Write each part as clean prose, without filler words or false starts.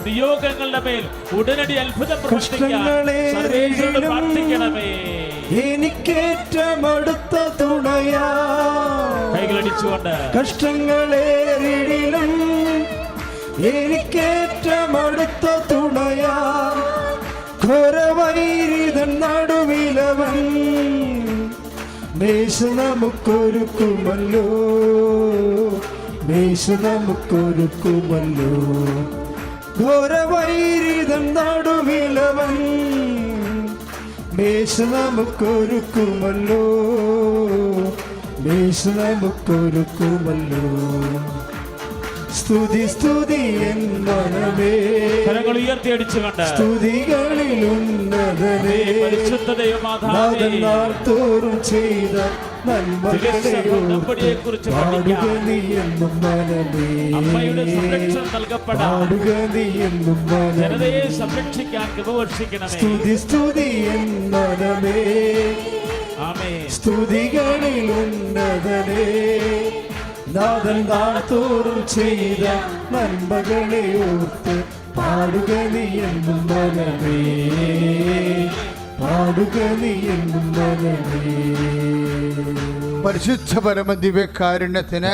നിയോഗങ്ങളുടെ മേൽ ഉടനടി അത്ഭുതം പ്രാർത്ഥിക്കണമേ. എനിക്കേറ്റം അടുത്ത തുണയാ കൈകളടിച്ചുകൊണ്ട് കഷ്ടങ്ങളേറിടിലും എനിക്കേറ്റം അടുത്ത തുണയാ ഘോരവൈരിതൻ നടുവിലവൻ മേശ നമുക്കൊരുക്കുമല്ലോ മേശ നമുക്കൊരുക്കുമല്ലോ ഘോരവൈരിതൻ നടുവിലവൻ മേശ നമുക്കൊരുക്കുമല്ലോ മേശ നമുക്കൊരുക്കുമല്ലോ. സ്തുതി സ്തുതി എൻ മനമേ കരങ്ങൾ ഉയർത്തി അടിച്ചുകൊണ്ട് സ്തുതികളിൽ ഉന്നതനേ നാഥനാൾ തോറും ചെയ്ത നന്മകളെ ഓർത്ത് പാടുക നീ എന്നും മനമേ പാടുക നീ എന്നും മനമേ. സ്തുതി സ്തുതി എൻ മനമേ സ്തുതികളിൽ ഉന്നതനേ നാഥൻ നാൾതോറും ചെയ്ത നന്മകളെ ഓർത്ത് പാടുക നീ എന്നും മനമേ പാടുക നീ എന്നും മനമേ. പരിശുദ്ധ പരമദിവ്യകാരുണ്യത്തിന്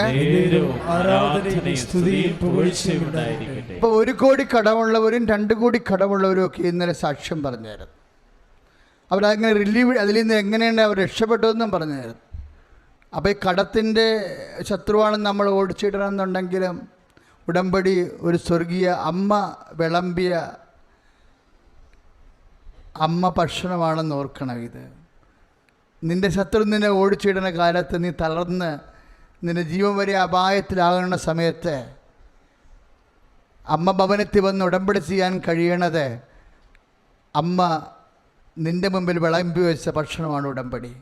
ആരാധനയും സ്തുതിയും പുകഴ്ചയും ഉണ്ടായിരിക്കട്ടെ. ഇപ്പൊ 1 കോടി കടമുള്ളവരും 2 കോടി കടമുള്ളവരും ഒക്കെ ഇന്നലെ സാക്ഷ്യം പറഞ്ഞായിരുന്നു. അവരങ്ങനെ റിലീവ് അതിൽ നിന്ന് എങ്ങനെയാണ് അവർ രക്ഷപ്പെട്ടതെന്നും പറഞ്ഞായിരുന്നു. അപ്പോൾ ഈ കടത്തിൻ്റെ ശത്രുവാണ് നമ്മൾ ഓടിച്ചിടണമെന്നുണ്ടെങ്കിലും ഉടമ്പടി ഒരു സ്വർഗീയ അമ്മ വിളമ്പിയ അമ്മ ഭക്ഷണമാണെന്ന് ഓർക്കണം. ഇത് നിൻ്റെ ശത്രു നിന്നെ ഓടിച്ചിടുന്ന കാലത്ത് നീ തളർന്ന് നിൻ്റെ ജീവൻ വരെ അപായത്തിലാകുന്ന സമയത്ത് അമ്മ ഭവനത്തിൽ വന്ന് ഉടമ്പടി ചെയ്യാൻ കഴിയണത് അമ്മ നിൻ്റെ മുമ്പിൽ വിളമ്പി വെച്ച ഭക്ഷണമാണ് ഉടമ്പടി.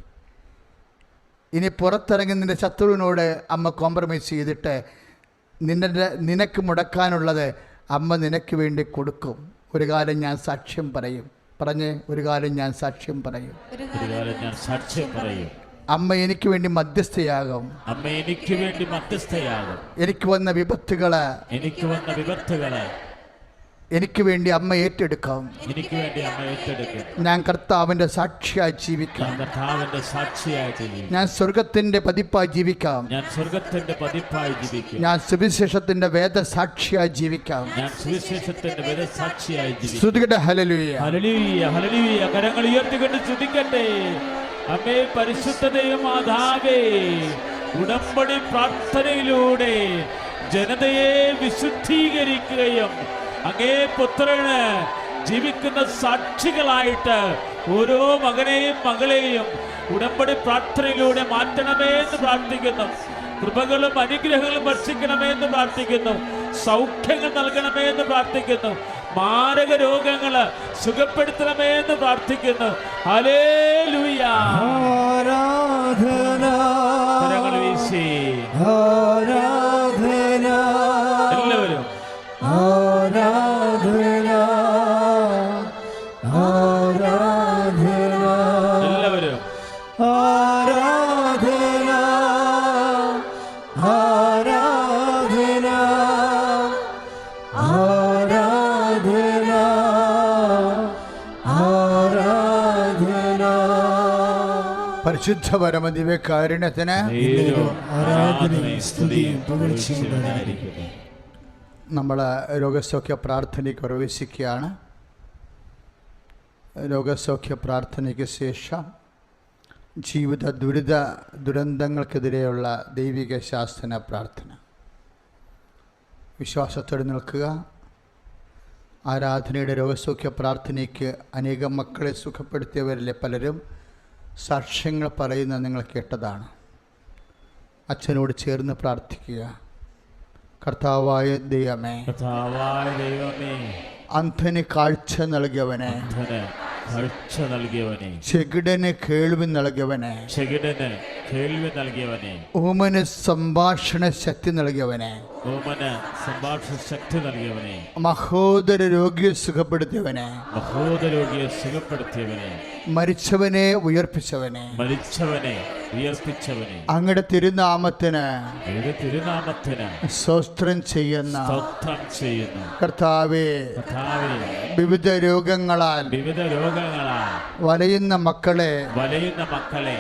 ഇനി പുറത്തിറങ്ങി നിൻ്റെ ശത്രുവിനോട് അമ്മ കോംപ്രമൈസ് ചെയ്തിട്ട് നിനക്ക് മുടക്കാനുള്ളത് അമ്മ നിനക്ക് വേണ്ടി കൊടുക്കും. ഒരു കാലം ഞാൻ സാക്ഷ്യം പറയും. പറഞ്ഞ് ഒരു കാലം ഞാൻ സാക്ഷ്യം പറയും. അമ്മ എനിക്ക് വേണ്ടി മധ്യസ്ഥയാകും. എനിക്ക് വന്ന വിപത്തുകള് എനിക്ക് വേണ്ടി അമ്മ ഏറ്റെടുക്കാം. ഞാൻ കർത്താവിന്റെ സാക്ഷിയായി ജീവിക്കാം. ഞാൻ സ്വർഗത്തിന്റെ പതിപ്പായി ജീവിക്കാം. ഞാൻ സുവിശേഷത്തിന്റെ വേദസാക്ഷിയായി ജീവിക്കാം. സ്തുതിക്കട്ടെ. ഹല്ലേലൂയ ഹല്ലേലൂയ ഹല്ലേലൂയ. കരങ്ങൾ ഉയർത്തിക്കൊണ്ട് സ്തുതിക്കട്ടെ. അമ്മേ പരിശുദ്ധ ദൈവമാതാവേ, ഉടമ്പടി പ്രാർത്ഥനയിലൂടെ ജനതയെ വിശുദ്ധീകരിക്കുകയും അങ്ങേ പുത്രന് ജീവിക്കുന്ന സാക്ഷികളായിട്ട് ഓരോ മകനെയും മകളെയും ഉടമ്പടി പ്രാർത്ഥനയിലൂടെ മാറ്റണമേ എന്ന് പ്രാർത്ഥിക്കുന്നു. കൃപകളും അനുഗ്രഹങ്ങളും വർഷിക്കണമേ എന്ന് പ്രാർത്ഥിക്കുന്നു. സൗഖ്യങ്ങൾ നൽകണമേ എന്ന് പ്രാർത്ഥിക്കുന്നു. മാരക രോഗങ്ങള് സുഖപ്പെടുത്തണമേ എന്ന് പ്രാർത്ഥിക്കുന്നു. ഹല്ലേലൂയ. ആരാധന കരങ്ങൾ വീശി ആരാധന എല്ലാവരും ആരാധന ആരാധന എല്ലാവരും ആരാധന ആരാധന ആരാധന ആരാധന. പരിശുദ്ധ പരമദിവ്യകാരുണ്യത്തിന് ആരാധനയും സ്തുതിയും പുകഴ്ചയും ഉണ്ടായിരിക്കട്ടെ. നമ്മൾ രോഗസൗഖ്യ പ്രാർത്ഥനയ്ക്ക് പ്രവേശിക്കുകയാണ്. രോഗസൗഖ്യ പ്രാർത്ഥനയ്ക്ക് ശേഷം ജീവിത ദുരന്തങ്ങൾക്കെതിരെയുള്ള ദൈവിക ശാസന പ്രാർത്ഥന. വിശ്വാസത്തോടെ നിൽക്കുക. ആരാധനയുടെ രോഗസൗഖ്യ പ്രാർത്ഥനയ്ക്ക് അനേകം മക്കളെ സുഖപ്പെടുത്തിയവരിലെ പലരും സാക്ഷ്യങ്ങൾ പറയുന്നത് നിങ്ങൾ കേട്ടതാണ്. അച്ഛനോട് ചേർന്ന് പ്രാർത്ഥിക്കുക. കർത്താവായ ദൈവമേ, അന്ധന് കാഴ്ച നൽകിയവനെ, ചെകിടന് കേൾവി നൽകിയവനെ, ഊമന് സംഭാഷണ ശക്തി നൽകിയവനെ, മഹോദര രോഗിയെ സുഖപ്പെടുത്തിയവനെ, സുഖപ്പെടുത്തിയവനെ, മരിച്ചവനെ ഉയർപ്പിച്ചവനെ, ഉയർപ്പിച്ചവനെ അങ്ങയുടെ തിരുനാമത്തിന് അങ്ങയുടെ തിരുനാമത്തിന് സ്തോത്രം ചെയ്യുന്ന സ്തോത്രം ചെയ്യുന്നു. കർത്താവേ, കർത്താവേ, വിവിധ രോഗങ്ങളാൽ വിവിധ രോഗങ്ങളാൽ വലയുന്ന മക്കളെ മക്കളെ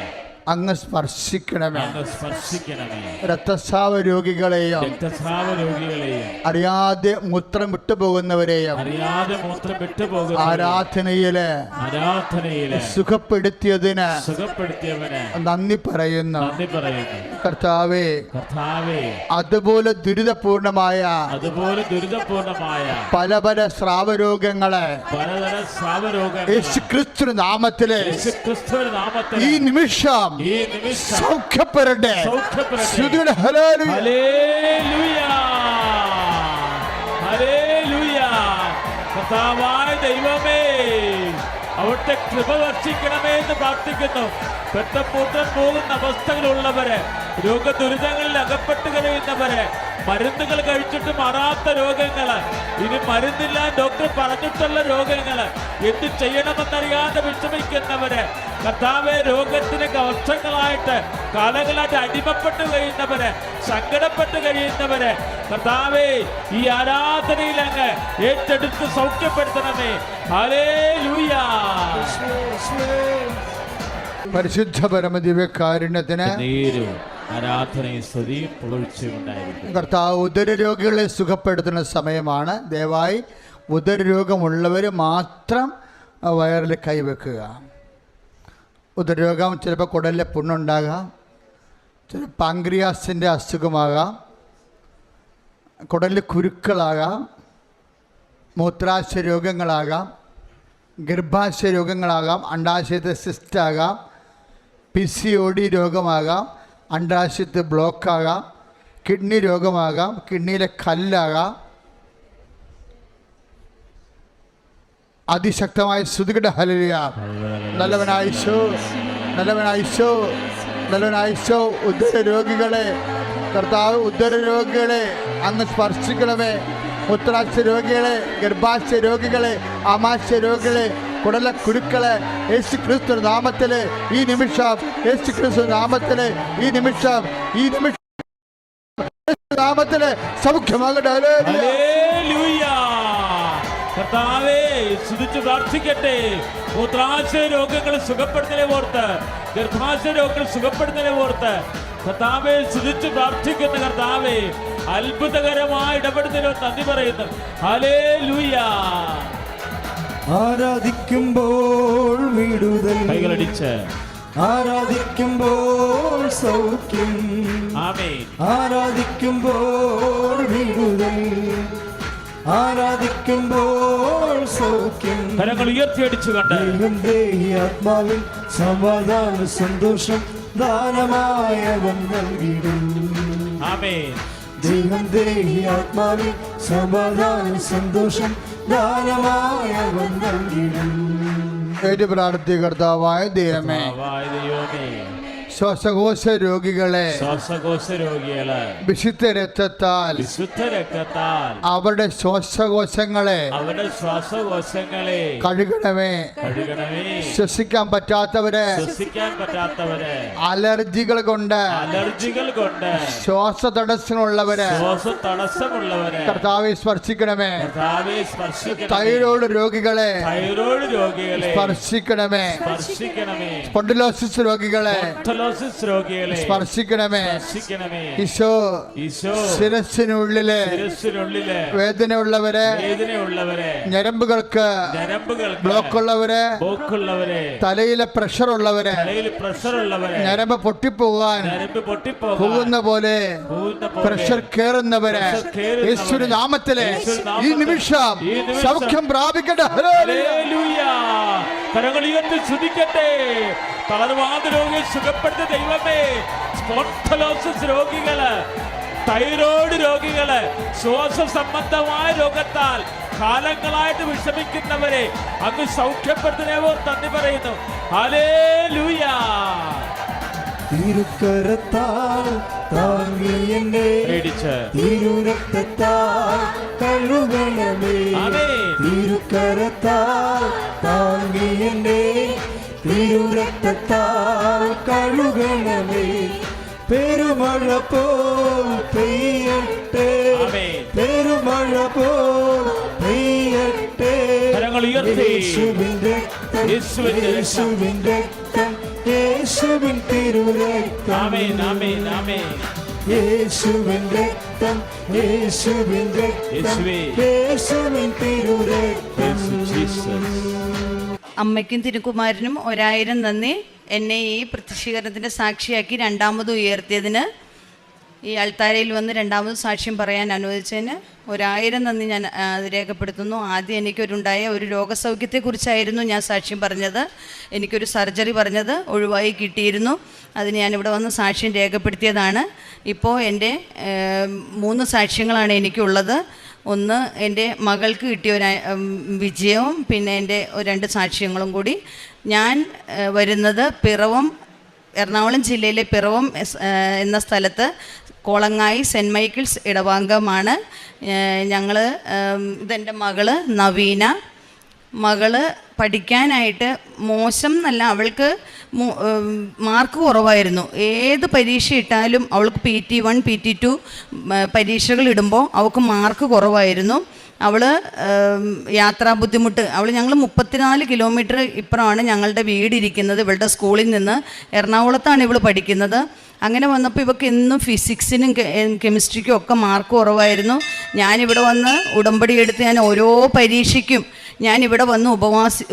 അങ്ങ് സ്പർശിക്കണമേ. അങ്ങ് സ്പർശിക്കണമേ. രക്തസ്രാവ രോഗികളെയും രക്തസ്രാവ രോഗികളെയും അറിയാതെ മൂത്രം വിട്ടുപോകുന്നവരെയും അറിയാതെ മൂത്രം വിട്ടുപോകുന്ന ആരാധനയില് സുഖപ്പെടുത്തിയതിന് നന്ദി പറയുന്നു. കർത്താവേ, അതുപോലെ ദുരിതപൂർണമായ പല പല സ്രാവരോഗങ്ങളെ യേശുക്രിസ്തു നാമത്തിലെ ഈ നിമിഷം സൗഖ്യപ്പെടട്ടെ. ശ്രുതിയുടെ ഹല്ലേലൂയ, ഹല്ലേലൂയ. കർത്താവായ ദൈവമേ, അവിടുത്തെ കൃപ വർഷിക്കണമേ എന്ന് പ്രാർത്ഥിക്കുന്നു. പെട്ടപ്പൂട്ടം പോകുന്ന അവസ്ഥകളുള്ളവര്, രോഗദുരിതങ്ങളിൽ അകപ്പെട്ട് കഴിയുന്നവര്, മരുന്നുകൾ കഴിച്ചിട്ട് മാറാത്ത രോഗങ്ങള്, ഇനി മരുന്നില്ല ഡോക്ടർ പറഞ്ഞിട്ടുള്ള രോഗങ്ങള്, എന്ത് ചെയ്യണമെന്നറിയാതെ വിഷമിക്കുന്നവര്, കർത്താവേ, രോഗത്തിന് വർഷങ്ങളായിട്ട് കാലങ്ങളായിട്ട് അടിമപ്പെട്ട് കഴിയുന്നവര്, സങ്കടപ്പെട്ട് കഴിയുന്നവര്, കർത്താവേ, ഈ ആരാധനയിൽ അങ്ങ് ഏറ്റെടുത്ത് സൗഖ്യപ്പെടുത്തണമേ. ഹല്ലേലൂയ. പരിശുദ്ധ പരമദിവ്യകാരുണ്യത്തിന് ആരാധനയും സ്തുതിയും പുകഴ്ചയും ഉണ്ടായിരിക്കും. കർത്താവ് ഉദരരോഗികളെ സുഖപ്പെടുത്തുന്ന സമയമാണ്. ദയവായി ഉദരരോഗമുള്ളവർ മാത്രം വയറിൽ കൈവെക്കുക. ഉദരരോഗം ചിലപ്പോൾ കുടലിലെ പുണ്ണുണ്ടാകാം, ചില പാങ്ക്രിയാസിൻ്റെ അസുഖമാകാം, കുടലിൽ കുരുക്കളാകാം, മൂത്രാശയ രോഗങ്ങളാകാം, ഗർഭാശയ രോഗങ്ങളാകാം, അണ്ഡാശയത്തെ സിസ്റ്റാകാം, PCOD രോഗമാകാം, അണ്ഡാശയത്ത് ബ്ലോക്കാകാം, കിഡ്നി രോഗമാകാം, കിഡ്നിയിലെ കല്ലാകാം. അതിശക്തമായ ശ്രുതികട ഹല്ലേലൂയ. നല്ലവനായിശോ, നല്ലവനായിശോ, നല്ലവനായിശോ. ഉദരരോഗികളെ കർത്താവ്, ഉദരരോഗികളെ അങ്ങ് സ്പർശിക്കണമേ. മൂത്രാശയ രോഗികളെ, ഗർഭാശയ രോഗികളെ, ആമാശയ രോഗികളെ, കുടല കുരുക്കളെ യേശുക്രിസ്തു നാമത്തിലെ ഈ നിമിഷം, യേശുക്രിസ്തു നാമത്തിലെ ഈ നിമിഷം, ഈ നിമിഷം നാമത്തിലെ സൗഖ്യമാകട്ടെ. ഹല്ലേലൂയ. കർത്താവേ, സ്തുതിച്ച് പ്രാർത്ഥിക്കട്ടെ. മൂത്രാശയ രോഗങ്ങൾ സുഖപ്പെടുത്തലേ ഓർത്ത്, ഗർഭാശയ രോഗങ്ങൾ സുഖപ്പെടുത്തലേ ഓർത്ത് കർത്താവേ സ്തുതിച്ച് പ്രാർത്ഥിക്കുന്ന കർത്താവേ, അത്ഭുതകരമായ ഇടപെടുത്തലോ നന്ദി പറയുന്നു. ഹല്ലേലൂയ. ആരാധിക്കുമ്പോൾ വിടുതൽ, കൈകളടിച്ച് ആരാധിക്കുമ്പോൾ സൗഖ്യം, ആമേൻ. ആരാധിക്കുമ്പോൾ വിടുതൽ, ആരാധിക്കുമ്പോൾ സൗഖ്യം. കരങ്ങൾ ഉയർത്തിയടിച്ചുകൊണ്ട് ആത്മാവിൽ സമാധാന സന്തോഷം ദാനമായവൻ നൽകിടും. ആമേൻ. ദൈവം ദേഹി ആത്മാവിൽ സമാധാന സന്തോഷം ദാനമായവൻ നൽകിടും. പ്രാർത്ഥി. കർത്താവായ ദൈവമേ, ശ്വാസകോശ രോഗികളെ വിശുദ്ധ രക്തത്താൽ അവരുടെ ശ്വാസകോശങ്ങളെ കഴുകണമേ. ശ്വസിക്കാൻ പറ്റാത്തവരെ, അലർജികൾ കൊണ്ട് ശ്വാസ തടസ്സമുള്ളവരെ കർത്താവെ സ്പർശിക്കണമേ. തൈറോയ്ഡ് രോഗികളെ സ്പർശിക്കണമേ. സ്പോണ്ടിലോസിസ് രോഗികളെ സ്പർശിക്കണമേ. ഈശോ, ശിരസിനുള്ളിലെ വേദനയുള്ളവരെ, ഞരമ്പുകൾക്ക് ബ്ലോക്കുള്ളവരെ, തലയിലെ പ്രഷർ ഉള്ളവരെ, ഞരമ്പ് പൊട്ടിപ്പോകാൻ പോകുന്ന പോലെ പ്രഷർ കയറുന്നവരെ യേശുവിന്റെ നാമത്തിലെ ഈ നിമിഷം സൗഖ്യം പ്രാപിക്കട്ടെ. കരങ്ങൾ ഉയർത്തി സ്തുതിക്കട്ടെ. തളർവാദ രോഗികൾ സുഖപ്പെടുത്ത ദൈവമേ, സ്പോണ്ടിലോസിസ് രോഗികള്, തൈറോയ്ഡ് രോഗികള്, ശ്വാസ സംബന്ധമായ രോഗത്താൽ കാലങ്ങളായിട്ട് വിഷമിക്കുന്നവരെ അങ്ങ് സൗഖ്യപ്പെടുത്തുന്നവോ നന്ദി പറയുന്നു. ഹല്ലേലൂയ. തിരുക്കരത്താൽ താങ്ങി എന്നെ തിരുരക്തത്താൽ കഴുകണമേ. തിരുക്കരത്താൽ താങ്ങി എന്നെ തിരുരക്തത്താൽ കഴുകണമേ. പെരുമഴ പോൽ പെയ്യട്ടെ, ആമേൻ. പെരുമഴ പോൽ പെയ്യട്ടെ. കരങ്ങൾ ഉയർത്തി. യേശുവിൻ രക്തം, യേശുവിന്റെ രക്തം. യേശുവിൻ രക്തം, യേശുവിൻ തിരുരക്തം. ആമേൻ, ആമേൻ, ആമേൻ. യേശുവിൻ രക്തം, യേശുവിൻ രക്തം, യേശുവേ. യേശുവിൻ തിരുരക്തം. യേശു, ജീസസ്. അമ്മയ്ക്കും തിരുക്കുമാരനും 1000 നന്ദി. എന്നെ ഈ പ്രത്യക്ഷീകരണത്തിൻ്റെ സാക്ഷിയാക്കി രണ്ടാമത് ഉയർത്തിയതിന്, ഈ അൾത്താരയിൽ വന്ന് രണ്ടാമത് സാക്ഷ്യം പറയാൻ അനുവദിച്ചതിന് 1000 നന്ദി ഞാൻ രേഖപ്പെടുത്തുന്നു. ആദ്യം എനിക്കൊരുണ്ടായ ഒരു രോഗസൗഖ്യത്തെക്കുറിച്ചായിരുന്നു ഞാൻ സാക്ഷ്യം പറഞ്ഞത്. എനിക്കൊരു സർജറി പറഞ്ഞത് ഒഴിവായി കിട്ടിയിരുന്നു. അതിന് ഞാനിവിടെ വന്ന് സാക്ഷ്യം രേഖപ്പെടുത്തിയതാണ്. ഇപ്പോൾ എൻ്റെ 3 സാക്ഷ്യങ്ങളാണ് എനിക്കുള്ളത്. ഒന്ന് എൻ്റെ മകൾക്ക് കിട്ടിയ ഒരു വിജയവും പിന്നെ എൻ്റെ 2 സാക്ഷ്യങ്ങളും കൂടി. ഞാൻ വരുന്നത് പിറവം, എറണാകുളം ജില്ലയിലെ പിറവം എന്ന സ്ഥലത്ത് കോളങ്ങായി സെൻറ്റ് മൈക്കിൾസ് ഇടവാംഗമാണ് ഞങ്ങൾ. ഇതെൻ്റെ മകള് നവീന. മകള് പഠിക്കാനായിട്ട് മോശം എന്നല്ല, അവൾക്ക് മാർക്ക് കുറവായിരുന്നു. ഏത് പരീക്ഷ ഇട്ടാലും അവൾക്ക് PT1 PT2 പരീക്ഷകൾ ഇടുമ്പോൾ അവൾക്ക് മാർക്ക് കുറവായിരുന്നു. അവൾ യാത്രാ ബുദ്ധിമുട്ട്, ഞങ്ങൾ 34 കിലോമീറ്റർ ഇപ്പുറമാണ് ഞങ്ങളുടെ വീടിരിക്കുന്നത്. ഇവളുടെ സ്കൂളിൽ നിന്ന് എറണാകുളത്താണ് ഇവൾ പഠിക്കുന്നത്. അങ്ങനെ വന്നപ്പോൾ ഇവൾക്ക് എന്നും ഫിസിക്സിനും കെമിസ്ട്രിക്കും ഒക്കെ മാർക്ക് കുറവായിരുന്നു. ഞാനിവിടെ വന്ന് ഉടമ്പടി എടുത്ത് ഞാൻ ഓരോ പരീക്ഷയ്ക്കും ഞാനിവിടെ വന്ന്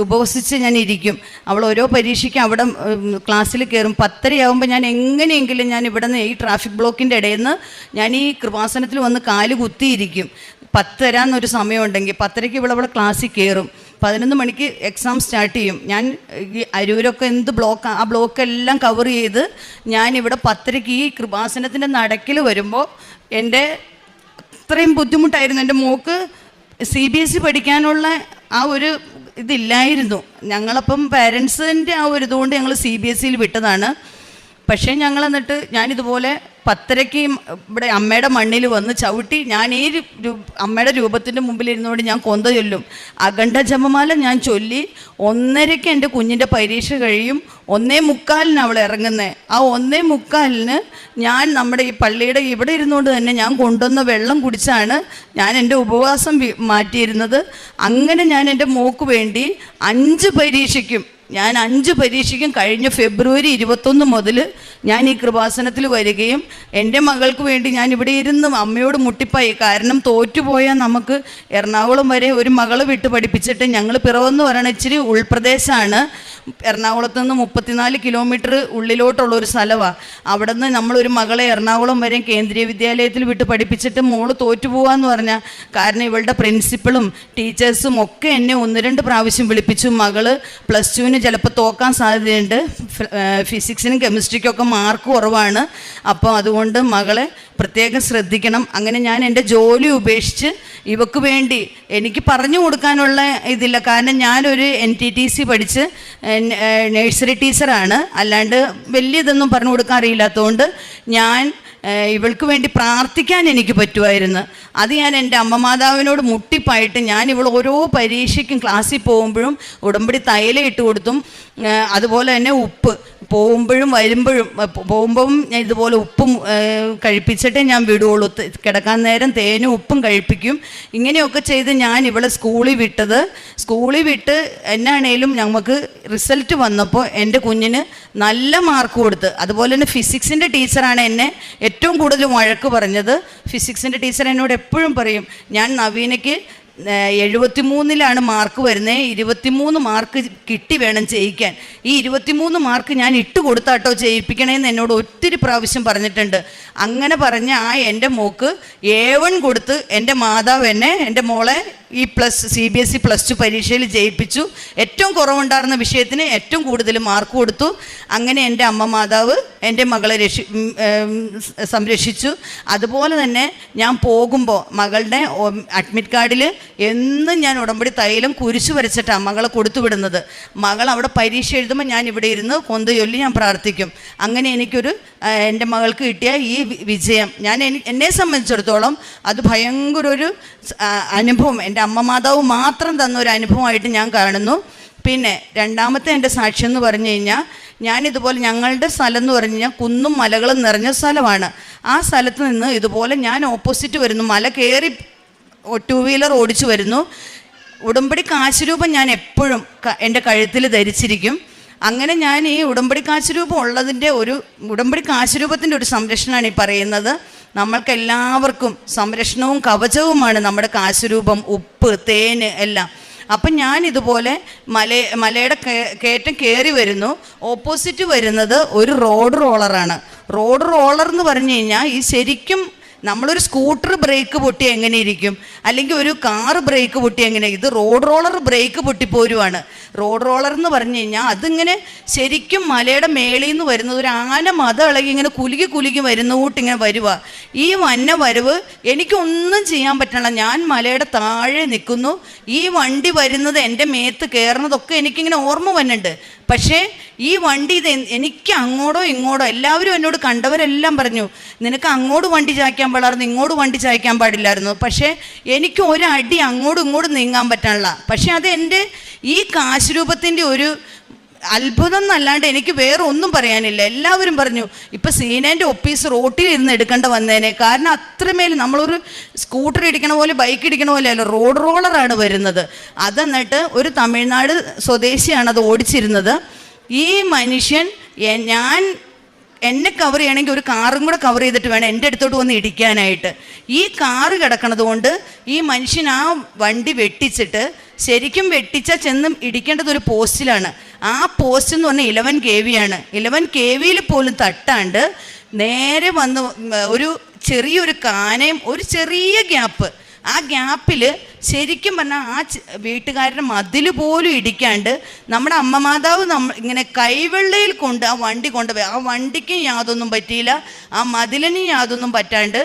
ഉപവസിച്ച് ഞാൻ ഇരിക്കും. അവൾ ഓരോ പരീക്ഷയ്ക്കും അവിടെ ക്ലാസ്സിൽ കയറും. 10:30 ഞാൻ എങ്ങനെയെങ്കിലും ഞാൻ ഇവിടെ നിന്ന് ഈ ട്രാഫിക് ബ്ലോക്കിൻ്റെ ഇടയിൽ നിന്ന് ഞാൻ ഈ കൃപാസനത്തിൽ വന്ന് കാല് കുത്തിയിരിക്കും. 10:30 എന്നൊരു സമയമുണ്ടെങ്കിൽ 10:30 ഇവിടെ ക്ലാസ്സിൽ കയറും. 11 മണിക്ക് എക്സാം സ്റ്റാർട്ട് ചെയ്യും. ഞാൻ ഈ അരൂരൊക്കെ എന്ത് ബ്ലോക്ക്, ആ ബ്ലോക്കെല്ലാം കവർ ചെയ്ത് ഞാനിവിടെ 10:30 ഈ കൃപാസനത്തിൻ്റെ നടക്കിൽ വരുമ്പോൾ എൻ്റെ അത്രയും ബുദ്ധിമുട്ടായിരുന്നു. എൻ്റെ മോക്ക് CBSE പഠിക്കാനുള്ള ആ ഒരു ഇതില്ലായിരുന്നു. ഞങ്ങളപ്പം പാരൻസിൻ്റെ ആ ഒരു ഇതുകൊണ്ട് ഞങ്ങൾ CBSEയിൽ വിട്ടതാണ്. പക്ഷേ ഞങ്ങൾ എന്നിട്ട് ഞാനിതുപോലെ 10:30 ഇവിടെ അമ്മയുടെ മണ്ണിൽ വന്ന് ചവിട്ടി ഞാൻ ഈ അമ്മയുടെ രൂപത്തിൻ്റെ മുമ്പിലിരുന്നുകൊണ്ട് ഞാൻ കൊന്ത ചൊല്ലും. അഖണ്ഡ ജപമാല ഞാൻ ചൊല്ലി 1:30 എൻ്റെ കുഞ്ഞിൻ്റെ പരീക്ഷ കഴിയും. 1:45 അവൾ ഇറങ്ങുന്നത്. ആ 1:45 ഞാൻ നമ്മുടെ ഈ പള്ളിയുടെ ഇവിടെ ഇരുന്നുകൊണ്ട് തന്നെ ഞാൻ കൊണ്ടുവന്ന വെള്ളം കുടിച്ചാണ് ഞാൻ എൻ്റെ ഉപവാസം മാറ്റിയിരുന്നത്. അങ്ങനെ ഞാൻ എൻ്റെ മോക്ക് വേണ്ടി 5 പരീക്ഷയ്ക്കും കഴിഞ്ഞ ഫെബ്രുവരി 21 മുതൽ ഞാൻ ഈ കൃപാസനത്തിൽ വരികയും എൻ്റെ മകൾക്ക് വേണ്ടി ഞാൻ ഇവിടെ ഇരുന്ന് അമ്മയോട് മുട്ടിപ്പായി. കാരണം തോറ്റുപോയാൽ നമുക്ക് എറണാകുളം വരെ ഒരു മകളെ വിട്ട് പഠിപ്പിച്ചിട്ട്, ഞങ്ങൾ പിറവെന്ന് പറയുന്ന ഇച്ചിരി ഉൾപ്രദേശമാണ്. എറണാകുളത്ത് നിന്ന് 34 കിലോമീറ്റർ ഉള്ളിലോട്ടുള്ളൊരു സ്ഥലമാണ്. അവിടെ നിന്ന് നമ്മളൊരു മകളെ എറണാകുളം വരെ കേന്ദ്രീയ വിദ്യാലയത്തിൽ വിട്ട് പഠിപ്പിച്ചിട്ട് മോള് തോറ്റുപോകാമെന്ന് പറഞ്ഞാൽ, കാരണം ഇവളുടെ പ്രിൻസിപ്പളും ടീച്ചേഴ്സും ഒക്കെ എന്നെ 1-2 പ്രാവശ്യം വിളിപ്പിച്ചു. മകള് +2 ചിലപ്പോൾ തോക്കാൻ സാധ്യതയുണ്ട്, ഫിസിക്സിനും കെമിസ്ട്രിക്കും ഒക്കെ മാർക്ക് കുറവാണ്, അപ്പോൾ അതുകൊണ്ട് മകളെ പ്രത്യേകം ശ്രദ്ധിക്കണം. അങ്ങനെ ഞാൻ എൻ്റെ ജോലി ഉപേക്ഷിച്ച് ഇവക്ക് വേണ്ടി, എനിക്ക് പറഞ്ഞു കൊടുക്കാനുള്ള ഇതില്ല, കാരണം ഞാനൊരു NTTC പഠിച്ച് നഴ്സറി ടീച്ചറാണ്, അല്ലാണ്ട് വലിയ ഇതൊന്നും പറഞ്ഞു കൊടുക്കാൻ അറിയില്ലാത്തതുകൊണ്ട് ഞാൻ ഇവൾക്ക് വേണ്ടി പ്രാർത്ഥിക്കാൻ എനിക്ക് പറ്റുമായിരുന്നു. അത് ഞാൻ എൻ്റെ അമ്മ മാതാവിനോട് മുട്ടിപ്പായിട്ട് ഞാൻ ഇവൾ ഓരോ പരീക്ഷയ്ക്കും ക്ലാസ്സിൽ പോകുമ്പോഴും ഉടമ്പടി തൈലം ഇട്ട് കൊടുത്തും, അതുപോലെ തന്നെ ഉപ്പ് പോകുമ്പോഴും ഞാൻ ഇതുപോലെ ഉപ്പും കഴിപ്പിച്ചിട്ടേ ഞാൻ വിടുകയുള്ളൂ. കിടക്കാൻ നേരം തേനും ഉപ്പും കഴിപ്പിക്കും. ഇങ്ങനെയൊക്കെ ചെയ്ത് ഞാൻ ഇവളെ സ്കൂളിൽ വിട്ട് എന്നാണേലും ഞങ്ങൾക്ക് റിസൾട്ട് വന്നപ്പോൾ എൻ്റെ കുഞ്ഞിന് നല്ല മാർക്ക് കൊടുത്ത്. അതുപോലെ തന്നെ ഫിസിക്സിൻ്റെ ടീച്ചറാണ് എന്നെ ഏറ്റവും കൂടുതൽ വഴക്ക് പറഞ്ഞത്. ഫിസിക്സിൻ്റെ ടീച്ചർ എന്നോട് എപ്പോഴും പറയും, ഞാൻ നവീനയ്ക്ക് 73 മാർക്ക് വരുന്നത്, 23 മാർക്ക് കിട്ടി വേണം ചെയ്യിക്കാൻ, ഈ 23 മാർക്ക് ഞാൻ ഇട്ട് കൊടുത്താട്ടോ ചെയ്യിപ്പിക്കണേന്ന് എന്നോട് ഒത്തിരി പ്രാവശ്യം പറഞ്ഞിട്ടുണ്ട്. അങ്ങനെ പറഞ്ഞ എൻ്റെ മോക്ക് A1 കൊടുത്ത് എൻ്റെ മാതാവ് എൻ്റെ മോളെ ഈ CBSE +2 പരീക്ഷയിൽ ജയിപ്പിച്ചു. ഏറ്റവും കുറവുണ്ടായിരുന്ന വിഷയത്തിന് ഏറ്റവും കൂടുതൽ മാർക്ക് കൊടുത്തു. അങ്ങനെ എൻ്റെ അമ്മ മാതാവ് എൻ്റെ മകളെ സംരക്ഷിച്ചു. അതുപോലെ തന്നെ ഞാൻ പോകുമ്പോൾ മകളുടെ അഡ്മിറ്റ് കാർഡിൽ എന്നും ഞാൻ ഉടമ്പടി തൈലം കുരിശു വരച്ചിട്ടാണ് മകളെ കൊടുത്തു വിടുന്നത്. മകൾ അവിടെ പരീക്ഷ എഴുതുമ്പോൾ ഞാൻ ഇവിടെ ഇരുന്ന് കൊന്ത ചൊല്ലി ഞാൻ പ്രാർത്ഥിക്കും. അങ്ങനെ എനിക്കൊരു എൻ്റെ മകൾക്ക് കിട്ടിയ ഈ വിജയം എന്നെ സംബന്ധിച്ചിടത്തോളം അത് ഭയങ്കര ഒരു അനുഭവം, എൻ്റെ അമ്മ മാതാവ് മാത്രം തന്ന ഒരു അനുഭവമായിട്ട് ഞാൻ കാണുന്നു. പിന്നെ രണ്ടാമത്തെ എൻ്റെ സാക്ഷ്യം എന്ന് പറഞ്ഞു കഴിഞ്ഞാൽ, ഞാനിതുപോലെ ഞങ്ങളുടെ സ്ഥലം എന്ന് പറഞ്ഞു കഴിഞ്ഞാൽ കുന്നും മലകളും നിറഞ്ഞ സ്ഥലമാണ്. ആ സ്ഥലത്ത് നിന്ന് ഇതുപോലെ ഞാൻ ഓപ്പോസിറ്റ് വരുന്നു, മല കയറി 2 വീലർ ഓടിച്ചു വരുന്നു. ഉടമ്പടി കാശുരൂപം ഞാൻ എപ്പോഴും എൻ്റെ കഴുത്തിൽ ധരിച്ചിരിക്കും. അങ്ങനെ ഞാൻ ഈ ഉടമ്പടി കാശുരൂപം ഉള്ളതിൻ്റെ ഉടമ്പടി കാശുരൂപത്തിൻ്റെ ഒരു സംരക്ഷണമാണ് ഈ പറയുന്നത്. നമ്മൾക്കെല്ലാവർക്കും സംരക്ഷണവും കവചവുമാണ് നമ്മുടെ കാശുരൂപം, ഉപ്പ്, തേന് എല്ലാം. അപ്പം ഞാനിതുപോലെ മലയുടെ കയറ്റം കയറി വരുന്നു. ഓപ്പോസിറ്റ് വരുന്നത് ഒരു റോഡ് റോളറാണ്. റോഡ് റോളർ എന്ന് പറഞ്ഞു കഴിഞ്ഞാൽ ഈ ശരിക്കും നമ്മളൊരു സ്കൂട്ടർ ബ്രേക്ക് പൊട്ടി എങ്ങനെ ഇരിക്കും, അല്ലെങ്കിൽ ഒരു കാറ് ബ്രേക്ക് പൊട്ടി എങ്ങനെ, ഇത് റോഡ് റോളർ ബ്രേക്ക് പൊട്ടിപ്പോരുവാണ്. റോഡ് റോളർ എന്ന് പറഞ്ഞു കഴിഞ്ഞാൽ അതിങ്ങനെ ശരിക്കും മലയുടെ മേളിൽ നിന്ന് വരുന്നത്, ഒരു ആന മത ഇളകി ഇങ്ങനെ കുലുക്കി വരുന്ന കൂട്ടിങ്ങനെ വരുക. ഈ വന്ന വരവ് എനിക്കൊന്നും ചെയ്യാൻ പറ്റണില്ല. ഞാൻ മലയുടെ താഴെ നിൽക്കുന്നു. ഈ വണ്ടി വരുന്നത് എൻ്റെ മേത്ത് കയറുന്നതൊക്കെ എനിക്കിങ്ങനെ ഓർമ്മ വന്നുണ്ട്. പക്ഷേ ഈ വണ്ടി എനിക്ക് അങ്ങോട്ടോ ഇങ്ങോട്ടോ എല്ലാവരും എന്നോട് കണ്ടവരെല്ലാം പറഞ്ഞു, നിനക്ക് അങ്ങോട്ട് വണ്ടി ചായ്ക്കാൻ പാടായിരുന്നു, ഇങ്ങോട്ട് വണ്ടി ചായ്ക്കാൻ പാടില്ലായിരുന്നു. പക്ഷേ എനിക്ക് ഒരടി അങ്ങോട്ടും ഇങ്ങോട്ടും നീങ്ങാൻ പറ്റാനില്ല. പക്ഷേ അത് എൻ്റെ ഈ കാശുരൂപത്തിൻ്റെ ഒരു അത്ഭുതം എന്നല്ലാണ്ട് എനിക്ക് വേറെ ഒന്നും പറയാനില്ല. എല്ലാവരും പറഞ്ഞു ഇപ്പം സീനേൻ്റെ ഒപ്പീസ് റോട്ടിൽ ഇരുന്ന് എടുക്കേണ്ട വന്നേനെ. കാരണം അത്രമേൽ നമ്മളൊരു സ്കൂട്ടർ ഇടിക്കണ പോലെ, ബൈക്ക് ഇടിക്കണ പോലെ അല്ല, റോഡ് റോളറാണ് വരുന്നത്. അതെന്നിട്ട് ഒരു തമിഴ്നാട് സ്വദേശിയാണ് അത് ഓടിച്ചിരുന്നത്. ഈ മനുഷ്യൻ എന്നെ കവർ ചെയ്യണമെങ്കിൽ ഒരു കാറും കൂടെ കവർ ചെയ്തിട്ട് വേണം എൻ്റെ അടുത്തോട്ട് വന്ന് ഇടിക്കാനായിട്ട്. ഈ കാറ് കിടക്കണത് കൊണ്ട് ഈ മനുഷ്യൻ ആ വണ്ടി വെട്ടിച്ചിട്ട്, ശരിക്കും വെട്ടിച്ചാൽ ചെന്ന് ഇടിക്കേണ്ടത് ഒരു പോസ്റ്റിലാണ്. ആ പോസ്റ്റ് എന്ന് പറഞ്ഞാൽ 11 kV ആണ്. 11 kVയിൽ പോലും തട്ടാണ്ട് നേരെ വന്ന് ഒരു ചെറിയൊരു കാനയും ഒരു ചെറിയ ഗ്യാപ്പ്, ആ ഗ്യാപ്പിൽ ശരിക്കും പറഞ്ഞാൽ ആ വീട്ടുകാരുടെ മതിൽ പോലും ഇടിക്കാണ്ട് നമ്മുടെ അമ്മ മാതാവ് ഇങ്ങനെ കൈവെള്ളയിൽ കൊണ്ട് ആ വണ്ടി കൊണ്ടുപോയി. ആ വണ്ടിക്കും യാതൊന്നും പറ്റിയില്ല, ആ മതിലിനും യാതൊന്നും പറ്റാണ്ട്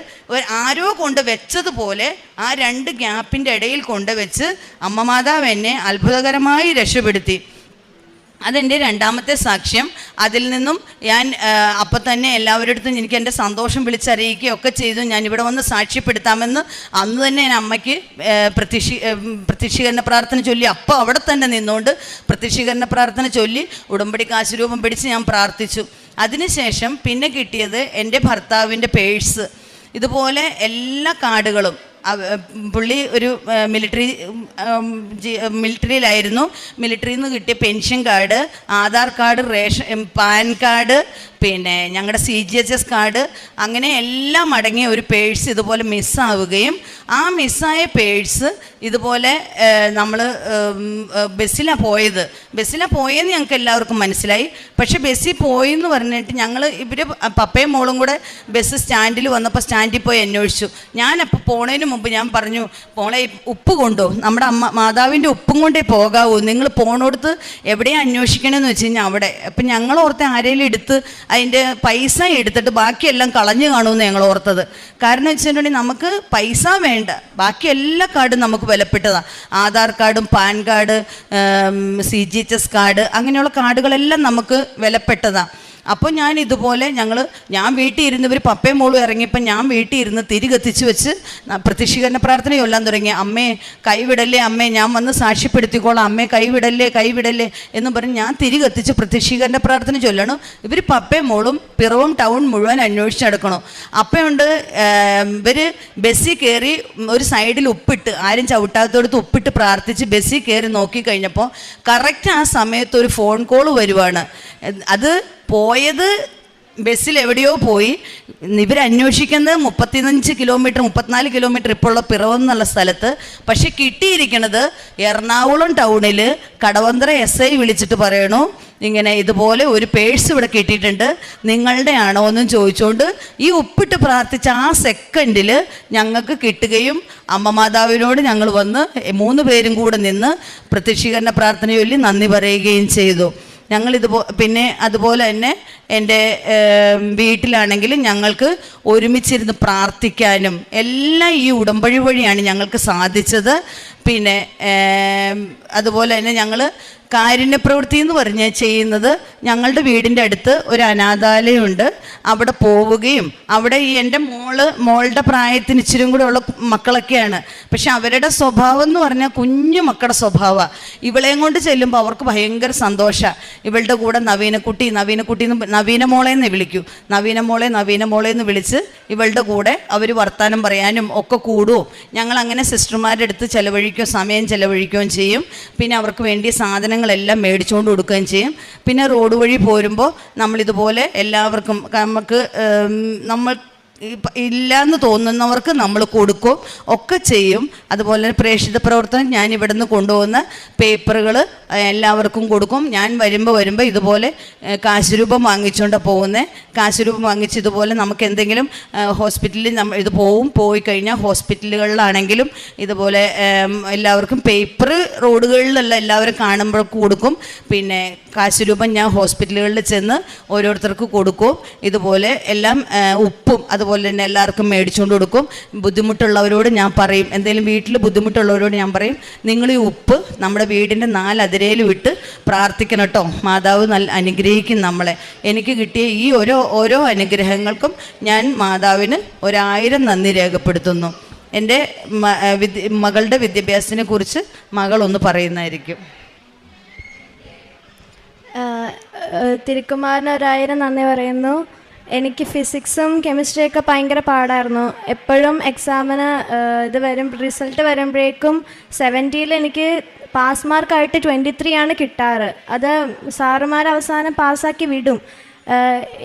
ആരോ കൊണ്ട് വെച്ചതുപോലെ ആ 2 ഗ്യാപ്പിൻ്റെ ഇടയിൽ കൊണ്ടുവച്ച് അമ്മ മാതാവ് എന്നെ അത്ഭുതകരമായി രക്ഷപ്പെടുത്തി. അതെൻ്റെ രണ്ടാമത്തെ സാക്ഷ്യം. അതിൽ നിന്നും ഞാൻ അപ്പം തന്നെ എല്ലാവരുടെ അടുത്തും എനിക്ക് എൻ്റെ സന്തോഷം വിളിച്ചറിയിക്കുകയൊക്കെ ചെയ്തു. ഞാനിവിടെ വന്ന് സാക്ഷ്യപ്പെടുത്താമെന്ന് അന്ന് തന്നെ ഞാൻ അമ്മയ്ക്ക് പ്രത്യക്ഷീകരണ പ്രാർത്ഥന ചൊല്ലി, അപ്പോൾ അവിടെ തന്നെ നിന്നുകൊണ്ട് പ്രത്യക്ഷീകരണ പ്രാർത്ഥന ചൊല്ലി ഉടമ്പടി കാശുരൂപം പിടിച്ച് ഞാൻ പ്രാർത്ഥിച്ചു. അതിനുശേഷം പിന്നെ കിട്ടിയത് എൻ്റെ ഭർത്താവിൻ്റെ പേഴ്സ്. ഇതുപോലെ എല്ലാ കാർഡുകളും, പുള്ളി ഒരു മിലിറ്ററിയിലായിരുന്നു. മിലിറ്ററിയിൽ നിന്ന് കിട്ടിയ pension card, Aadhaar card, pan card, പിന്നെ ഞങ്ങളുടെ CGHS കാർഡ്, അങ്ങനെ എല്ലാം അടങ്ങിയ ഒരു പേഴ്സ് ഇതുപോലെ മിസ്സാവുകയും ആ മിസ്സായ പേഴ്സ് ഇതുപോലെ നമ്മൾ ബസ്സിലാണ് പോയെന്ന് ഞങ്ങൾക്ക് എല്ലാവർക്കും മനസ്സിലായി. പക്ഷേ ബസ്സിൽ പോയെന്ന് പറഞ്ഞിട്ട് ഇവർ പപ്പയും മോളും കൂടെ ബസ് സ്റ്റാൻഡിൽ വന്നപ്പോൾ സ്റ്റാൻഡിൽ പോയി അന്വേഷിച്ചു. ഞാനപ്പോൾ പോണതിന് മുമ്പ് ഞാൻ പറഞ്ഞു, പോളെ ഉപ്പ് കൊണ്ടോ, നമ്മുടെ മാതാവിൻ്റെ ഉപ്പും കൊണ്ടേ പോകാവൂ, നിങ്ങൾ പോണോടത്ത് എവിടെയാണ് അന്വേഷിക്കണമെന്ന് വെച്ച് കഴിഞ്ഞാൽ അവിടെ. അപ്പം ഞങ്ങൾ ഓർത്ത് ആരെങ്കിലും എടുത്ത് അതിൻ്റെ പൈസ എടുത്തിട്ട് ബാക്കിയെല്ലാം കളഞ്ഞു കാണുമെന്ന് ഞങ്ങൾ ഓർത്തത്. കാരണം വെച്ചിട്ടുണ്ടെങ്കിൽ നമുക്ക് പൈസ വേണ്ട, ബാക്കി എല്ലാ കാർഡും നമുക്ക് വിലപ്പെട്ടതാണ്. ആധാർ കാർഡും പാൻ കാർഡ്, CGHS കാർഡ്, അങ്ങനെയുള്ള കാർഡുകളെല്ലാം നമുക്ക് വിലപ്പെട്ടതാണ്. അപ്പോൾ ഞാൻ ഇതുപോലെ ഞാൻ വീട്ടിൽ ഇരുന്ന്, ഇവർ പപ്പയും മോളും ഇറങ്ങിയപ്പോൾ ഞാൻ വീട്ടിൽ ഇരുന്ന് തിരി കത്തിച്ച് വെച്ച് പ്രത്യക്ഷീകരണ പ്രാർത്ഥന ചൊല്ലാൻ തുടങ്ങി. അമ്മേ കൈവിടല്ലേ, അമ്മേ ഞാൻ വന്ന് സാക്ഷ്യപ്പെടുത്തിക്കോളാം, അമ്മേ കൈവിടല്ലേ എന്ന് പറഞ്ഞ് ഞാൻ തിരി കത്തിച്ച് പ്രത്യക്ഷീകരണ പ്രാർത്ഥന ചൊല്ലണം. ഇവർ പപ്പയും മോളും പിറവം ടൗൺ മുഴുവൻ അന്വേഷിച്ച് നടക്കണം. അപ്പോഴുണ്ട് ഇവർ ബസ്സിൽ കയറി ഒരു സൈഡിൽ ഉപ്പിട്ട്, ആരും ചവിട്ടാത്തോടത്ത് ഉപ്പിട്ട് പ്രാർത്ഥിച്ച് ബസ്സിൽ കയറി നോക്കിക്കഴിഞ്ഞപ്പോൾ കറക്റ്റ് ആ സമയത്ത് ഒരു ഫോൺ കോൾ വരുവാണ്. അത് പോയത് ബസ്സിൽ എവിടെയോ പോയി. ഇവരന്വേഷിക്കുന്നത് 34 കിലോമീറ്റർ ഇപ്പോൾ ഉള്ള പിറവം എന്നുള്ള സ്ഥലത്ത്. പക്ഷെ കിട്ടിയിരിക്കുന്നത് എറണാകുളം ടൗണിൽ കടവന്ത്ര SI വിളിച്ചിട്ട് പറയണു, ഇങ്ങനെ ഇതുപോലെ ഒരു പേഴ്സ് ഇവിടെ കിട്ടിയിട്ടുണ്ട്, നിങ്ങളുടെ ആണോ എന്നും ചോദിച്ചുകൊണ്ട് ഈ ഉപ്പിട്ട് പ്രാർത്ഥിച്ച ആ സെക്കൻഡിൽ ഞങ്ങൾക്ക് കിട്ടുകയും അമ്മ മാതാവിനോട് ഞങ്ങൾ വന്ന് 3 പേരും കൂടെ നിന്ന് പ്രത്യക്ഷീകരണ പ്രാർത്ഥന ചൊല്ലി നന്ദി പറയുകയും ചെയ്തു. പിന്നെ അതുപോലെ തന്നെ എൻ്റെ വീട്ടിലാണെങ്കിലും ഞങ്ങൾക്ക് ഒരുമിച്ചിരുന്ന് പ്രാർത്ഥിക്കാനും എല്ലാം ഈ ഉടമ്പടി വഴിയാണ് ഞങ്ങൾക്ക് സാധിച്ചത്. പിന്നെ അതുപോലെ തന്നെ ഞങ്ങൾ കാരുണ്യപ്രവൃത്തി എന്ന് പറഞ്ഞ് ചെയ്യുന്നത്, ഞങ്ങളുടെ വീടിൻ്റെ അടുത്ത് ഒരു അനാഥാലയമുണ്ട്. അവിടെ പോവുകയും അവിടെ ഈ എൻ്റെ മോളുടെ പ്രായത്തിന് ഇച്ചിരി കൂടെ ഉള്ള മക്കളൊക്കെയാണ്. പക്ഷെ അവരുടെ സ്വഭാവം എന്ന് പറഞ്ഞാൽ കുഞ്ഞു മക്കളുടെ സ്വഭാവമാണ്. ഇവളെയും കൊണ്ട് ചെല്ലുമ്പോൾ അവർക്ക് ഭയങ്കര സന്തോഷമാണ്. ഇവളുടെ കൂടെ നവീന മോളെ എന്ന് വിളിക്കൂ, നവീന മോളെ എന്ന് വിളിച്ച് ഇവളുടെ കൂടെ അവർ വർത്താനം പറയാനും ഒക്കെ കൂടുകയും ഞങ്ങൾ അങ്ങനെ സിസ്റ്റർമാരുടെ അടുത്ത് സമയം ചെലവഴിക്കുകയും ചെയ്യും. പിന്നെ അവർക്ക് വേണ്ടിയ സാധനങ്ങളെല്ലാം മേടിച്ചുകൊണ്ട് കൊടുക്കുകയും ചെയ്യും. പിന്നെ റോഡ് വഴി പോരുമ്പോൾ നമ്മളിതുപോലെ എല്ലാവർക്കും നമ്മൾ ഇല്ലയെന്ന് തോന്നുന്നവർക്ക് നമ്മൾ കൊടുക്കും ഒക്കെ ചെയ്യും. അതുപോലെ പ്രേക്ഷിത പ്രവർത്തനം, ഞാൻ ഇവിടെ നിന്ന് കൊണ്ടുപോകുന്ന പേപ്പറുകൾ എല്ലാവർക്കും കൊടുക്കും. ഞാൻ വരുമ്പോൾ ഇതുപോലെ കാശ് രൂപം വാങ്ങിച്ചുകൊണ്ട് പോകുന്നത്. കാശ് രൂപം വാങ്ങിച്ച് ഇതുപോലെ നമുക്ക് എന്തെങ്കിലും ഹോസ്പിറ്റലിൽ ഇത് പോയി കഴിഞ്ഞാൽ ഹോസ്പിറ്റലുകളിലാണെങ്കിലും ഇതുപോലെ എല്ലാവർക്കും പേപ്പർ റോഡുകളിലല്ല എല്ലാവരും കാണുമ്പോൾ കൊടുക്കും. പിന്നെ കാശ് രൂപം ഞാൻ ഹോസ്പിറ്റലുകളിൽ ചെന്ന് ഓരോരുത്തർക്ക് കൊടുക്കും. ഇതുപോലെ എല്ലാം ഉപ്പും അതുപോലെ തന്നെ എല്ലാവർക്കും മേടിച്ചുകൊണ്ട് കൊടുക്കും. ബുദ്ധിമുട്ടുള്ളവരോട് ഞാൻ പറയും, എന്തെങ്കിലും വീട്ടിൽ ബുദ്ധിമുട്ടുള്ളവരോട് ഞാൻ പറയും, നിങ്ങൾ ഈ ഉപ്പ് നമ്മുടെ വീടിൻ്റെ 4 അതിരയിൽ വിട്ട് പ്രാർത്ഥിക്കണം കേട്ടോ, മാതാവ് അനുഗ്രഹിക്കും നമ്മളെ. എനിക്ക് കിട്ടിയ ഈ ഓരോ അനുഗ്രഹങ്ങൾക്കും ഞാൻ മാതാവിന് 1000 നന്ദി രേഖപ്പെടുത്തുന്നു. എൻ്റെ മകളുടെ വിദ്യാഭ്യാസത്തിനെ കുറിച്ച് മകളൊന്ന് പറയുന്നതായിരിക്കും. തിരുക്കുമാറിന് 1000 നന്ദി പറയുന്നു. എനിക്ക് ഫിസിക്സും കെമിസ്ട്രിയൊക്കെ ഭയങ്കര പാടായിരുന്നു. എപ്പോഴും എക്സാമിന് റിസൾട്ട് വരുമ്പോഴേക്കും 70-ൽ എനിക്ക് പാസ് മാർക്കായിട്ട് 23 ആണ് കിട്ടാറ്. അത് സാറുമാർ അവസാനം പാസ്സാക്കി വിടും.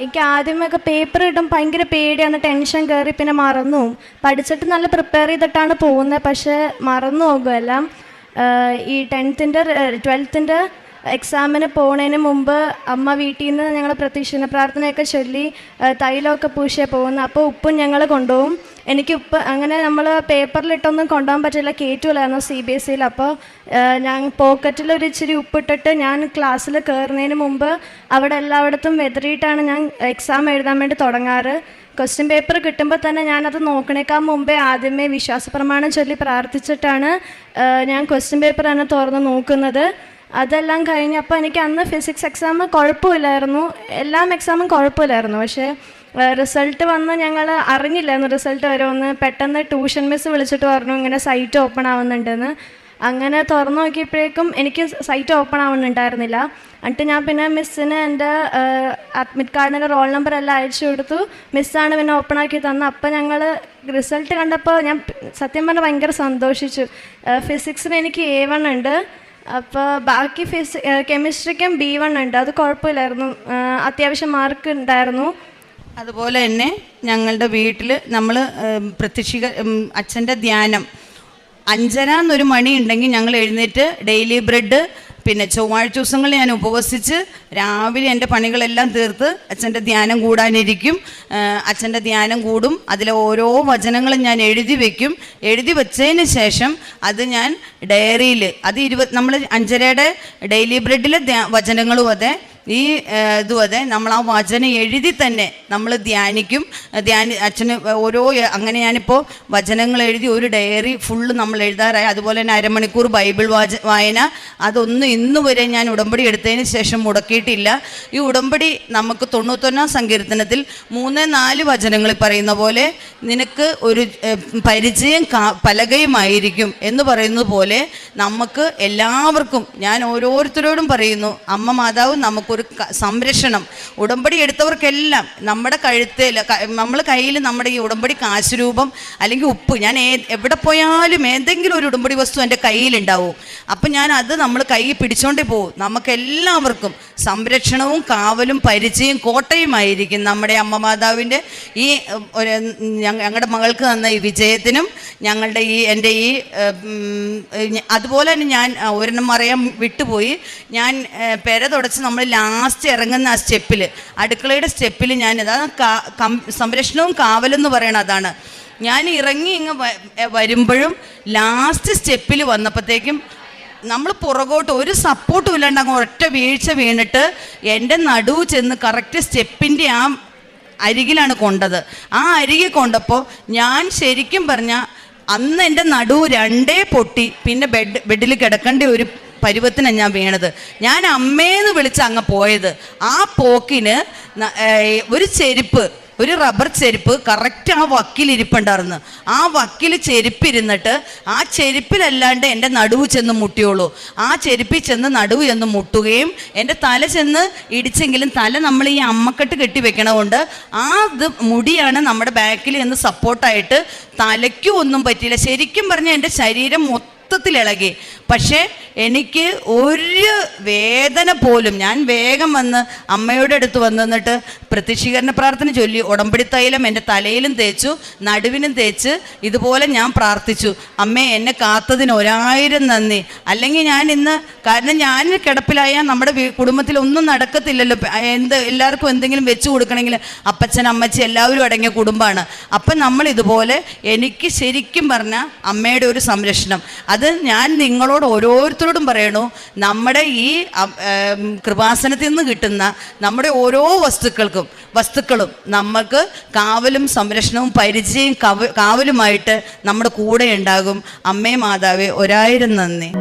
എനിക്ക് ആദ്യമൊക്കെ പേപ്പർ കിട്ടും ഭയങ്കര പേടിയാണ്, ടെൻഷൻ കയറി, പിന്നെ മറന്നു പോകും. പഠിച്ചിട്ട് നല്ല പ്രിപ്പയർ ചെയ്തിട്ടാണ് പോകുന്നത്, പക്ഷേ മറന്നു പോകും എല്ലാം. ഈ 12th എക്സാമിന് പോകുന്നതിന് മുമ്പ് അമ്മ വീട്ടിൽ നിന്ന് ഞങ്ങൾ പ്രതീക്ഷിക്കുന്ന പ്രാർത്ഥനയൊക്കെ ചൊല്ലി തൈലമൊക്കെ പൂശിയേ പോകുന്നത്. അപ്പോൾ ഉപ്പും ഞങ്ങൾ കൊണ്ടുപോകും. എനിക്ക് ഉപ്പ് അങ്ങനെ നമ്മൾ പേപ്പറിലിട്ടൊന്നും കൊണ്ടുപോകാൻ പറ്റില്ല, കയറ്റുമില്ലായിരുന്നു CBSEയിൽ. അപ്പോൾ ഞാൻ പോക്കറ്റിൽ ഒരു ഇച്ചിരി ഉപ്പിട്ടിട്ട് ഞാൻ ക്ലാസ്സിൽ കയറുന്നതിന് മുമ്പ് അവിടെ എല്ലായിടത്തും വെതറിയിട്ടാണ് ഞാൻ എക്സാം എഴുതാൻ വേണ്ടി തുടങ്ങാറ്. ക്വസ്റ്റ്യൻ പേപ്പർ കിട്ടുമ്പോൾ തന്നെ ഞാനത് നോക്കണേക്കാൾ മുമ്പേ ആദ്യമേ വിശ്വാസപ്രമാണം ചൊല്ലി പ്രാർത്ഥിച്ചിട്ടാണ് ഞാൻ ക്വസ്റ്റ്യൻ പേപ്പർ തന്നെ തുറന്ന് നോക്കുന്നത്. അതെല്ലാം കഴിഞ്ഞപ്പോൾ എനിക്ക് അന്ന് ഫിസിക്സ് എക്സാം കുഴപ്പമില്ലായിരുന്നു, എല്ലാ എക്സാമും കുഴപ്പമില്ലായിരുന്നു. പക്ഷേ റിസൾട്ട് വന്ന് ഞങ്ങൾ അറിഞ്ഞില്ലായിരുന്നു റിസൾട്ട് വരുമെന്ന്. പെട്ടെന്ന് ട്യൂഷൻ മിസ് വിളിച്ചിട്ട് പറഞ്ഞു ഇങ്ങനെ സൈറ്റ് ഓപ്പൺ ആവുന്നുണ്ടെന്ന്. അങ്ങനെ തുറന്നു നോക്കിയപ്പോഴേക്കും എനിക്ക് സൈറ്റ് ഓപ്പൺ ആവുന്നുണ്ടായിരുന്നില്ല. എന്നിട്ട് ഞാൻ പിന്നെ മിസ്സിന് എൻ്റെ അഡ്മിറ്റ് കാർഡിൻ്റെ റോൾ നമ്പർ എല്ലാം അയച്ചു കൊടുത്തു. മിസ്സാണ് പിന്നെ ഓപ്പൺ ആക്കി തന്നത്. അപ്പോൾ ഞങ്ങൾ റിസൾട്ട് കണ്ടപ്പോൾ ഞാൻ സത്യം പറഞ്ഞാൽ ഭയങ്കര സന്തോഷിച്ചു. ഫിസിക്സിന് എനിക്ക് A1 ഉണ്ട്. അപ്പോൾ ബാക്കി കെമിസ്ട്രിക്കും B1 ഉണ്ട്. അത് കുഴപ്പമില്ലായിരുന്നു, അത്യാവശ്യം മാർക്ക് ഉണ്ടായിരുന്നു. അതുപോലെ തന്നെ ഞങ്ങളുടെ വീട്ടിൽ നമ്മൾ അച്ഛൻ്റെ ധ്യാനം 5:30 മണി ഉണ്ടെങ്കിൽ ഞങ്ങൾ എഴുന്നേറ്റ് ഡെയിലി ബ്രെഡ്, പിന്നെ ചൊവ്വാഴ്ച ദിവസങ്ങളിൽ ഞാൻ ഉപവസിച്ച് രാവിലെ എൻ്റെ പണികളെല്ലാം തീർത്ത് അച്ഛൻ്റെ ധ്യാനം കൂടാനിരിക്കും. അച്ഛൻ്റെ ധ്യാനം കൂടും. അതിലെ ഓരോ വചനങ്ങളും ഞാൻ എഴുതി വെച്ചതിന് ശേഷം അത് ഞാൻ ഡയറിയിൽ നമ്മൾ 5:30 ഡെയിലി ബ്രെഡിലെ വചനങ്ങളും അതെ ഇതും അതെ നമ്മൾ ആ വചനം എഴുതി തന്നെ നമ്മൾ ധ്യാനിക്കും. അച്ഛന് അങ്ങനെ ഞാനിപ്പോൾ വചനങ്ങൾ എഴുതി ഒരു ഡയറി ഫുള്ള് നമ്മൾ എഴുതാറായി. അതുപോലെ തന്നെ 1/2 മണിക്കൂർ ബൈബിൾ വായന, അതൊന്നും ഇന്ന് വരെ ഞാൻ ഉടമ്പടി എടുത്തതിന് ശേഷം മുടക്കിയിട്ടില്ല. ഈ ഉടമ്പടി നമുക്ക് 91-ാം സങ്കീർത്തനത്തിൽ 3-4 വചനങ്ങളിൽ പറയുന്ന പോലെ നിനക്ക് ഒരു പരിചയം പലകയുമായിരിക്കും എന്ന് പറയുന്നത് പോലെ നമുക്ക് എല്ലാവർക്കും, ഞാൻ ഓരോരുത്തരോടും പറയുന്നു, അമ്മ മാതാവ് നമുക്കൊരു സംരക്ഷണം, ഉടമ്പടി എടുത്തവർക്കെല്ലാം നമ്മുടെ കഴുത്തിൽ നമ്മൾ കയ്യിൽ നമ്മുടെ ഈ ഉടമ്പടി കാശ് രൂപം അല്ലെങ്കിൽ ഉപ്പ്, ഞാൻ എവിടെ പോയാലും ഏതെങ്കിലും ഒരു ഉടമ്പടി വസ്തു എൻ്റെ കയ്യിലുണ്ടാവും. അപ്പം ഞാൻ അത് നമ്മൾ കൈ പിടിച്ചോണ്ടേ പോകും. നമുക്കെല്ലാവർക്കും സംരക്ഷണവും കാവലും പരിചയം കോട്ടയുമായിരിക്കും നമ്മുടെ അമ്മ മാതാവിൻ്റെ ഈ ഞങ്ങളുടെ മകൾക്ക് തന്ന ഈ വിജയത്തിനും ഞങ്ങളുടെ എൻ്റെ ഈ അതുപോലെ തന്നെ ഞാൻ ഒരെണ്ണം അറിയാൻ വിട്ടുപോയി. ഞാൻ പെര തുടച്ച് നമ്മൾ ലാസ്റ്റ് ഇറങ്ങുന്ന ആ സ്റ്റെപ്പിൽ, അടുക്കളയുടെ സ്റ്റെപ്പിൽ ഞാനിത് സംരക്ഷണവും കാവലെന്ന് പറയണത് അതാണ്. ഞാൻ ഇറങ്ങി വരുമ്പോഴും ലാസ്റ്റ് സ്റ്റെപ്പിൽ വന്നപ്പോഴത്തേക്കും നമ്മൾ പുറകോട്ട് ഒരു സപ്പോർട്ടും ഇല്ലാണ്ട് അങ്ങ് ഒറ്റ വീഴ്ച വീണിട്ട് എൻ്റെ നടുവ് ചെന്ന് കറക്റ്റ് സ്റ്റെപ്പിൻ്റെ ആ അരികിലാണ് കൊണ്ടത്. ആ അരികിൽ കൊണ്ടപ്പോൾ ഞാൻ ശരിക്കും പറഞ്ഞാൽ അന്ന് എൻ്റെ നടുവ് രണ്ടേ പൊട്ടി. പിന്നെ ബെഡിൽ കിടക്കേണ്ട ഒരു പരുവത്തിനാണ് ഞാൻ വീണത്. ഞാൻ അമ്മേന്ന് വിളിച്ച് അങ്ങ് പോയത്. ആ പോക്കിന് ഒരു ചെരുപ്പ്, ഒരു റബ്ബർ ചെരുപ്പ് കറക്റ്റ് ആ വക്കിലിരിപ്പുണ്ടായിരുന്നു. ആ വക്കിൽ ചെരുപ്പിരുന്നിട്ട് ആ ചെരുപ്പിലല്ലാണ്ട് എൻ്റെ നടുവ് ചെന്ന് മുട്ടിയോളൂ. ആ ചെരുപ്പിൽ ചെന്ന് നടുവ് ചെന്ന് മുട്ടുകയും എൻ്റെ തല ചെന്ന് ഇടിച്ചെങ്കിലും തല നമ്മൾ ഈ അമ്മക്കെട്ട് കെട്ടി വെക്കണതുകൊണ്ട് ആ ഇത് മുടിയാണ് നമ്മുടെ ബാക്കിൽ നിന്ന് സപ്പോർട്ടായിട്ട് തലയ്ക്കും ഒന്നും പറ്റിയില്ല. ശരിക്കും പറഞ്ഞാൽ എൻ്റെ ശരീരം മൊത്തത്തിലിളകി. പക്ഷേ എനിക്ക് ഒരു വേദന പോലും, ഞാൻ വേഗം വന്ന് അമ്മയുടെ അടുത്ത് വന്നിട്ട് പ്രത്യക്ഷീകരണ പ്രാർത്ഥന ചൊല്ലി ഉടമ്പടി തൈലം എൻ്റെ തലയിലും തേച്ചു, നടുവിനും തേച്ച് ഇതുപോലെ ഞാൻ പ്രാർത്ഥിച്ചു. അമ്മേ, എന്നെ കാത്തതിന് 1000 നന്ദി. അല്ലെങ്കിൽ ഞാൻ ഇന്ന്, കാരണം ഞാൻ കിടപ്പിലായാൽ നമ്മുടെ കുടുംബത്തിൽ ഒന്നും നടക്കത്തില്ലല്ലോ. എല്ലാവർക്കും എന്തെങ്കിലും വെച്ച് കൊടുക്കണമെങ്കിൽ അപ്പച്ചൻ അമ്മച്ചി എല്ലാവരും അടങ്ങിയ കുടുംബമാണ്. അപ്പം നമ്മൾ ഇതുപോലെ, എനിക്ക് ശരിക്കും പറഞ്ഞാൽ അമ്മയുടെ ഒരു സംരക്ഷണം, അത് ഞാൻ നിങ്ങളോട് ഓരോരുത്തരോടും പറയണു. നമ്മുടെ ഈ കൃപാസനത്തിൽ നിന്ന് കിട്ടുന്ന നമ്മുടെ ഓരോ വസ്തുക്കളും നമുക്ക് കാവലും സംരക്ഷണവും പരിചയം കാവലുമായിട്ട് നമ്മുടെ കൂടെ ഉണ്ടാകും. അമ്മേ മാതാവേ, 1000 നന്ദി.